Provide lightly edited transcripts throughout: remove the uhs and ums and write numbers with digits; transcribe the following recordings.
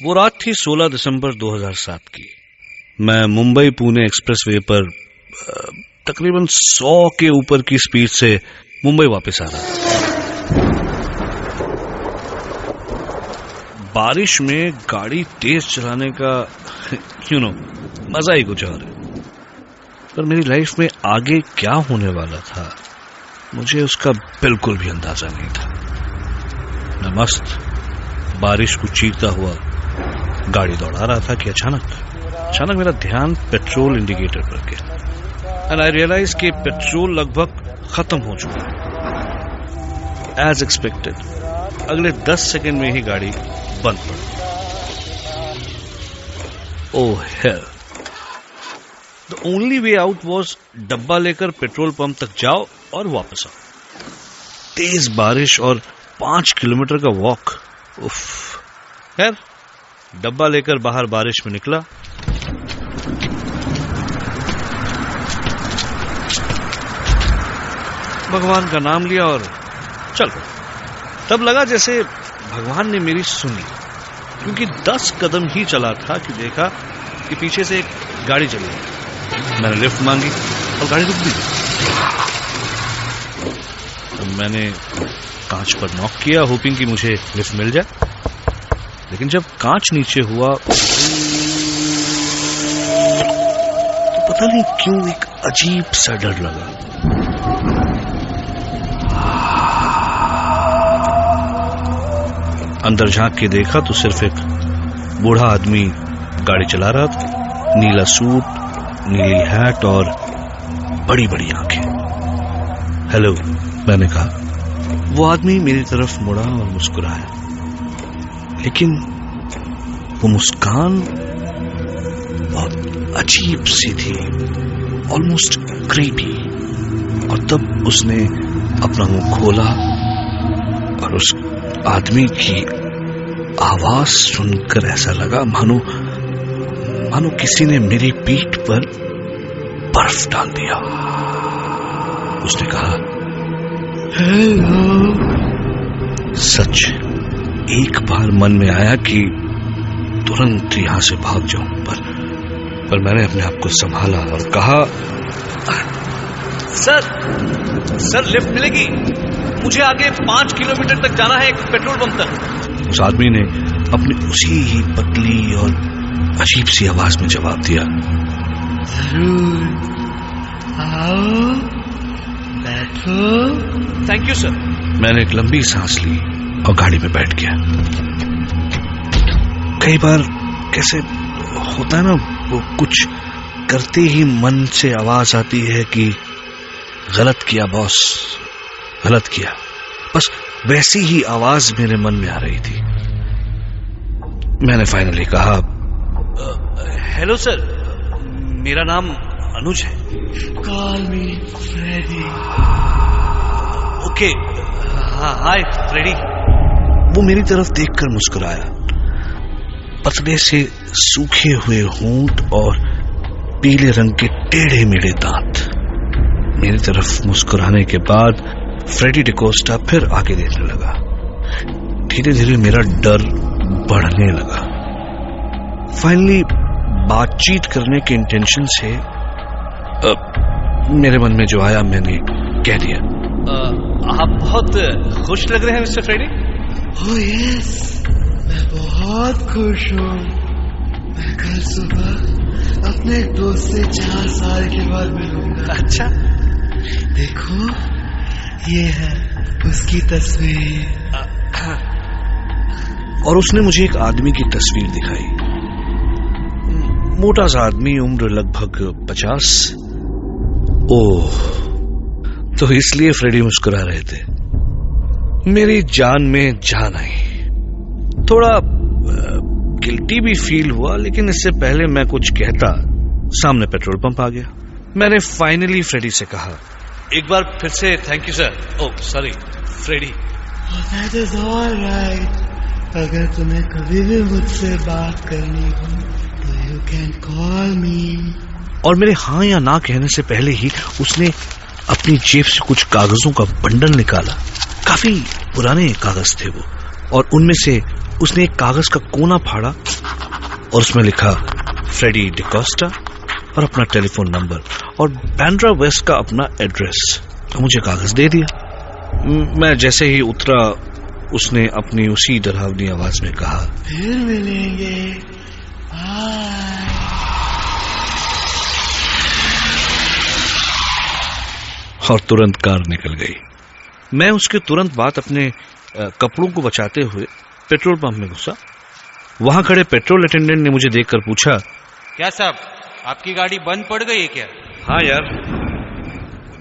वो रात थी 16 दिसंबर 2007 की। मैं मुंबई पुणे एक्सप्रेसवे पर तकरीबन 100 के ऊपर की स्पीड से मुंबई वापस आ रहा था। बारिश में गाड़ी तेज चलाने का मजा ही कुछ और है। पर मेरी लाइफ में आगे क्या होने वाला था मुझे उसका बिल्कुल भी अंदाजा नहीं था। मैं मस्त बारिश को चीरता हुआ गाड़ी दौड़ा रहा था कि अचानक मेरा ध्यान पेट्रोल इंडिकेटर पर गया एंड आई रियलाइज कि पेट्रोल लगभग खत्म हो चुका है। एज एक्सपेक्टेड अगले 10 सेकंड में ही गाड़ी बंद पड़ गई। Oh hell, the only way out was डब्बा लेकर पेट्रोल पंप तक जाओ और वापस आओ। तेज बारिश और 5 किलोमीटर का वॉक। उफ, खैर डब्बा लेकर बाहर बारिश में निकला। भगवान का नाम लिया और चल पड़ा। तब लगा जैसे भगवान ने मेरी सुनी, क्योंकि 10 कदम ही चला था कि देखा कि पीछे से एक गाड़ी चली गई। मैंने लिफ्ट मांगी और गाड़ी रुक दी। तो मैंने कांच पर नॉक किया, होपिंग कि मुझे लिफ्ट मिल जाए। लेकिन जब कांच नीचे हुआ तो पता नहीं क्यों एक अजीब सा डर लगा। अंदर झांक के देखा तो सिर्फ एक बूढ़ा आदमी गाड़ी चला रहा था। नीला सूट, नीली हैट और बड़ी बड़ी आंखें। हेलो, मैंने कहा। वो आदमी मेरी तरफ मुड़ा और मुस्कुराया, लेकिन वो मुस्कान बहुत अजीब सी थी, ऑलमोस्ट क्रीपी। और तब उसने अपना मुंह खोला और उस आदमी की आवाज सुनकर ऐसा लगा मानो किसी ने मेरी पीठ पर बर्फ डाल दिया। उसने कहा, हेलो। सच एक बार मन में आया कि तुरंत यहां से भाग जाऊं, पर मैंने अपने आप को संभाला और कहा, सर लिफ्ट मिलेगी? मुझे आगे 5 किलोमीटर तक जाना है, एक पेट्रोल पंप तक। उस आदमी ने अपनी उसी ही पतली और अजीब सी आवाज में जवाब दिया, जरूर आओ, बैठो। Thank you sir. मैंने एक लंबी सांस ली और गाड़ी में बैठ गया। कई बार कैसे होता है ना, वो कुछ करते ही मन से आवाज आती है कि गलत किया बॉस, गलत किया। बस वैसी ही आवाज मेरे मन में आ रही थी। मैंने फाइनली कहा, हेलो सर, मेरा नाम अनुज है। Call me Freddy. Okay, hi Freddy. वो मेरी तरफ देखकर मुस्कुराया। पतले से सूखे हुए होंठ और पीले रंग के टेढ़े मेढ़े दांत। मेरी तरफ मुस्कुराने के बाद फ्रेडी डिकोस्टा फिर आगे देखने लगा। धीरे धीरे मेरा डर बढ़ने लगा। फाइनली बातचीत करने के इंटेंशन से मेरे मन में जो आया मैंने कह दिया, आप बहुत खुश लग रहे हैं मिस्टर फ्रेडी। ओह यस, मैं बहुत खुश हूँ। मैं कल सुबह अपने एक दोस्त से 4 साल के बाद मिलूंगा। अच्छा, देखो ये है उसकी तस्वीर। और उसने मुझे एक आदमी की तस्वीर दिखाई। मोटा सा आदमी, उम्र लगभग 50। ओह, तो इसलिए फ्रेडी मुस्कुरा रहे थे। मेरी जान में जान आई। थोड़ा गिल्टी भी फील हुआ, लेकिन इससे पहले मैं कुछ कहता सामने पेट्रोल पंप आ गया। मैंने फाइनली फ्रेडी से कहा, एक बार फिर से thank you sir. Oh sorry Freddy. That is alright. अगर तुम्हें कभी भी मुझसे बात करनी हो तो यू कैन कॉल मी। और मेरे हाँ या ना कहने से पहले ही उसने अपनी जेब से कुछ कागजों का बंडल निकाला। काफी पुराने कागज थे वो, और उनमें से उसने एक कागज का कोना फाड़ा और उसमें लिखा फ्रेडी डिकोस्टा और अपना टेलीफोन नंबर और बैंड्रा वेस्ट का अपना एड्रेस। तो मुझे कागज दे दिया। मैं जैसे ही उतरा उसने अपनी उसी डरावनी आवाज में कहा, फिर मिलेंगे, बाय। और तुरंत कार निकल गई। मैं उसके तुरंत बाद अपने कपड़ों को बचाते हुए पेट्रोल पंप में घुसा। वहां खड़े पेट्रोल अटेंडेंट ने मुझे देखकर पूछा, क्या साहब, आपकी गाड़ी बंद पड़ गई है क्या? हाँ यार,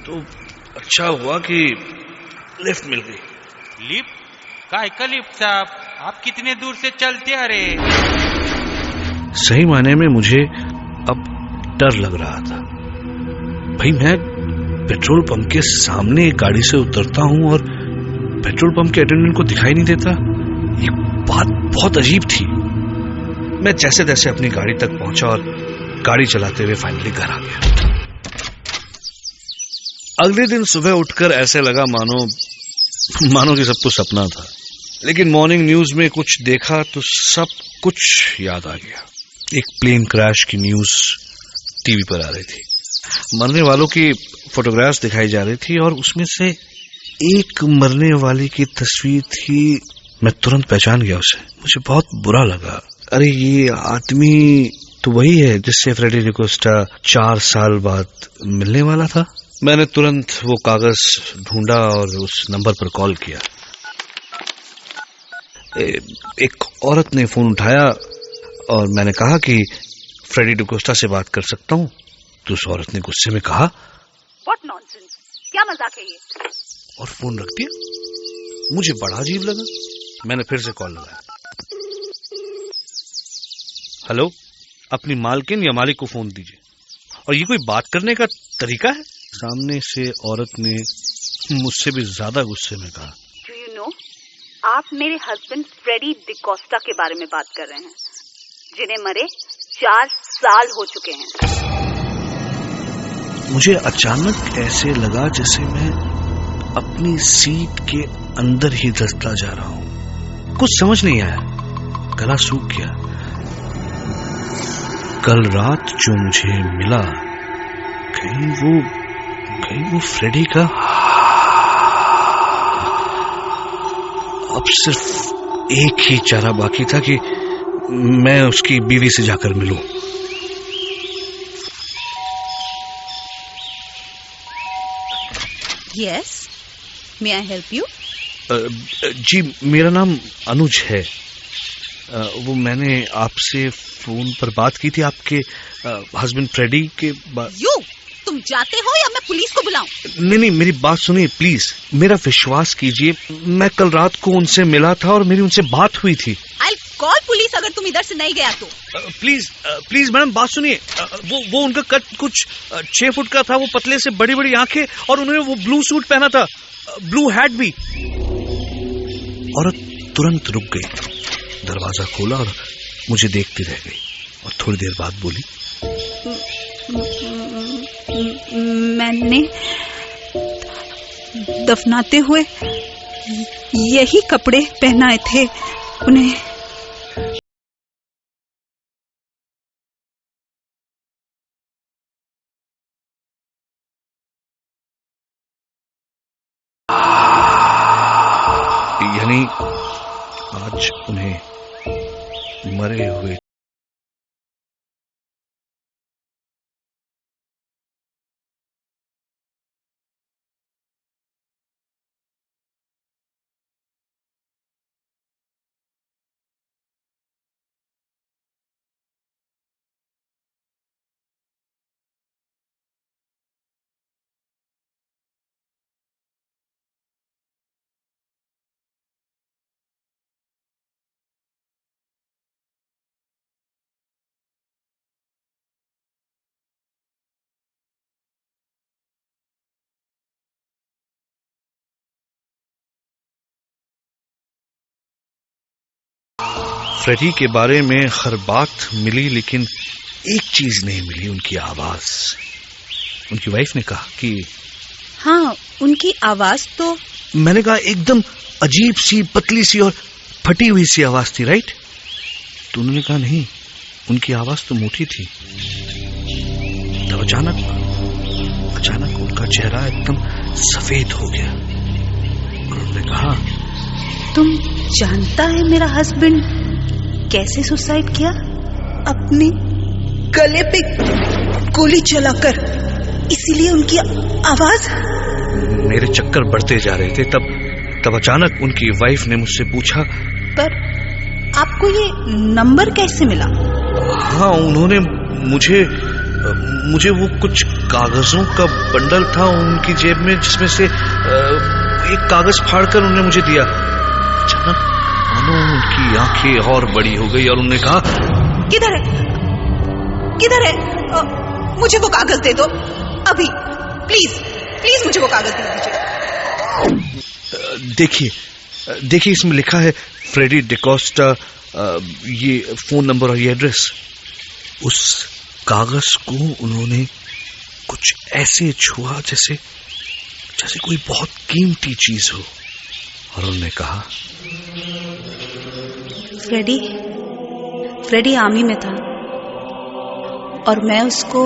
तो अच्छा हुआ कि लिफ्ट मिल गई। लिफ्ट? काय का लिफ्ट साहब, आप कितने दूर से चलते आ रहे? सही मायने में मुझे अब डर लग रहा था। भाई मैं पेट्रोल पंप के सामने एक गाड़ी से उतरता हूं और पेट्रोल पंप के अटेंडेंट को दिखाई नहीं देता। ये बात बहुत अजीब थी। मैं जैसे तैसे अपनी गाड़ी तक पहुंचा और गाड़ी चलाते हुए फाइनली घर आ गया। अगले दिन सुबह उठकर ऐसे लगा मानो कि सब कुछ सपना था। लेकिन मॉर्निंग न्यूज में कुछ देखा तो सब कुछ याद आ गया। एक प्लेन क्रैश की न्यूज टीवी पर आ रही थी। मरने वालों की फोटोग्राफ्स दिखाई जा रही थी और उसमें से एक मरने वाली की तस्वीर थी। मैं तुरंत पहचान गया उसे। मुझे बहुत बुरा लगा। अरे ये आदमी तो वही है जिससे फ्रेडी डिकोस्टा 4 साल बाद मिलने वाला था। मैंने तुरंत वो कागज ढूंढा और उस नंबर पर कॉल किया। एक औरत ने फोन उठाया और मैंने कहा कि फ्रेडी डिकोस्टा से बात कर सकता हूँ। तो उस औरत ने गुस्से में कहा, What nonsense? क्या मजाक है ये? और फोन रख दिया। मुझे बड़ा अजीब लगा। मैंने फिर से कॉल लगाया। हेलो, अपनी मालकिन या मालिक को फोन दीजिए। और ये कोई बात करने का तरीका है? सामने से औरत ने मुझसे भी ज्यादा गुस्से में कहा, Do you know? आप मेरे हस्बैंड फ्रेडी डिकोस्टा के बारे में बात कर रहे हैं, जिन्हें मरे 4 साल हो चुके हैं। मुझे अचानक ऐसे लगा जैसे मैं अपनी सीट के अंदर ही धंसता जा रहा हूं। कुछ समझ नहीं आया। गला सूख गया। कल रात जो मुझे मिला, कहीं वो फ्रेडी का। अब सिर्फ एक ही चारा बाकी था कि मैं उसकी बीवी से जाकर मिलूं। Yes, may I help you? जी, मेरा नाम अनुज है। वो मैंने आपसे फोन पर बात की थी आपके हस्बैंड फ्रेडी के तुम जाते हो या मैं पुलिस को बुलाऊं? नहीं, मेरी बात सुनिए प्लीज। मेरा विश्वास कीजिए, मैं कल रात को उनसे मिला था और मेरी उनसे बात हुई थी। I'll call पुलिस अगर तुम इधर से नहीं गया तो। प्लीज मैडम बात सुनिए। वो उनका कद कुछ 6 फुट का था। वो पतले से बड़ी बड़ी आंखें और उन्होंने वो ब्लू सूट पहना था, ब्लू हैट भी। औरत तुरंत रुक गई, दरवाजा खोला और मुझे देखती रह गई और थोड़ी देर बाद बोली, मैंने दफनाते हुए यही कपड़े पहनाए थे उन्हें। यानी आज उन्हें मरे हुए फ्रेडी के बारे में हर बात मिली, लेकिन एक चीज नहीं मिली, उनकी आवाज। उनकी वाइफ ने कहा कि हाँ, उनकी आवाज तो। मैंने कहा एकदम अजीब सी, पतली सी और फटी हुई सी आवाज थी, राइट? तो उन्होंने कहा नहीं, उनकी आवाज तो मोटी थी। तब अचानक उनका चेहरा एकदम सफेद हो गया और उन्होंने कहा, तुम जानता है मेरा हस्बैंड कैसे सुसाइड किया? अपने गले पे गोली चलाकर। इसीलिए उनकी आवाज। मेरे चक्कर बढ़ते जा रहे थे। तब अचानक उनकी वाइफ ने मुझसे पूछा, पर आपको ये नंबर कैसे मिला? हाँ, उन्होंने मुझे वो कुछ कागजों का बंडल था उनकी जेब में, जिसमें से एक कागज फाड़कर उन्होंने मुझे दिया। अचानक मानो उनकी आंखें और बड़ी हो गई और उन्होंने कहा, किधर है? मुझे वो कागज दे दो अभी, प्लीज मुझे वो कागज दे दीजिए। देखिए इसमें लिखा है फ्रेडी डिकोस्टा, ये फोन नंबर और ये एड्रेस। उस कागज को उन्होंने कुछ ऐसे छुआ जैसे कोई बहुत कीमती चीज हो, और उन्होंने कहा, फ्रेडी आर्मी में था और मैं उसको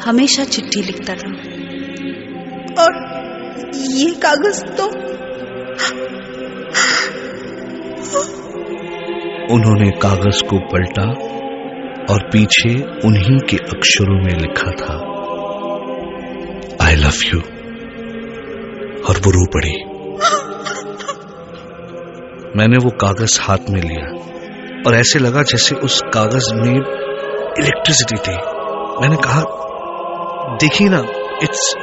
हमेशा चिट्ठी लिखता था। और ये कागज तो उन्होंने कागज को पलटा और पीछे उन्हीं के अक्षरों में लिखा था, आई लव यू, और वो रो पड़ी। मैंने वो कागज हाथ में लिया और ऐसे लगा जैसे उस कागज में इलेक्ट्रिसिटी थी। मैंने कहा, देखिए ना, इट्स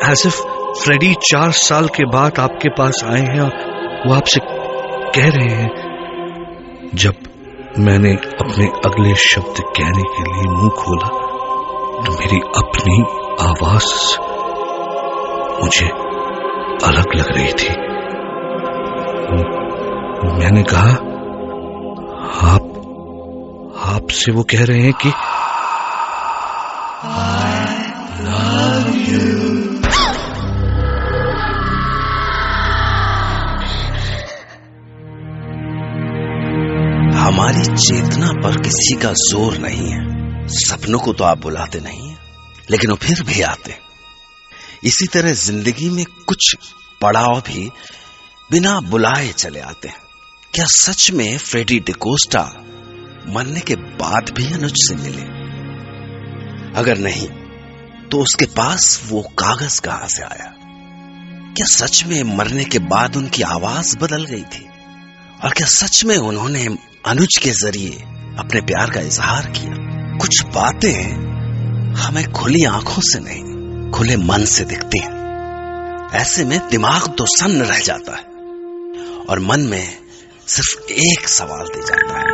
एज इफ फ्रेडी 4 साल के बाद आपके पास आए हैं और वो आपसे कह रहे हैं। जब मैंने अपने अगले शब्द कहने के लिए मुंह खोला तो मेरी अपनी आवाज मुझे अलग लग रही थी। मैंने कहा, आपसे वो कह रहे हैं कि I love you। हमारी चेतना पर किसी का जोर नहीं है। सपनों को तो आप बुलाते नहीं हैं, लेकिन वो फिर भी आते। इसी तरह जिंदगी में कुछ पड़ाव भी बिना बुलाए चले आते हैं। क्या सच में फ्रेडी डिकोस्टा मरने के बाद भी अनुज से मिले? अगर नहीं तो उसके पास वो कागज कहां से आया? क्या सच में मरने के बाद उनकी आवाज बदल गई थी? और क्या सच में उन्होंने अनुज के जरिए अपने प्यार का इजहार किया? कुछ बातें हमें खुली आंखों से नहीं, खुले मन से दिखती हैं। ऐसे में दिमाग तो सन्न रह जाता है और मन में सिर्फ एक सवाल दे जाता है,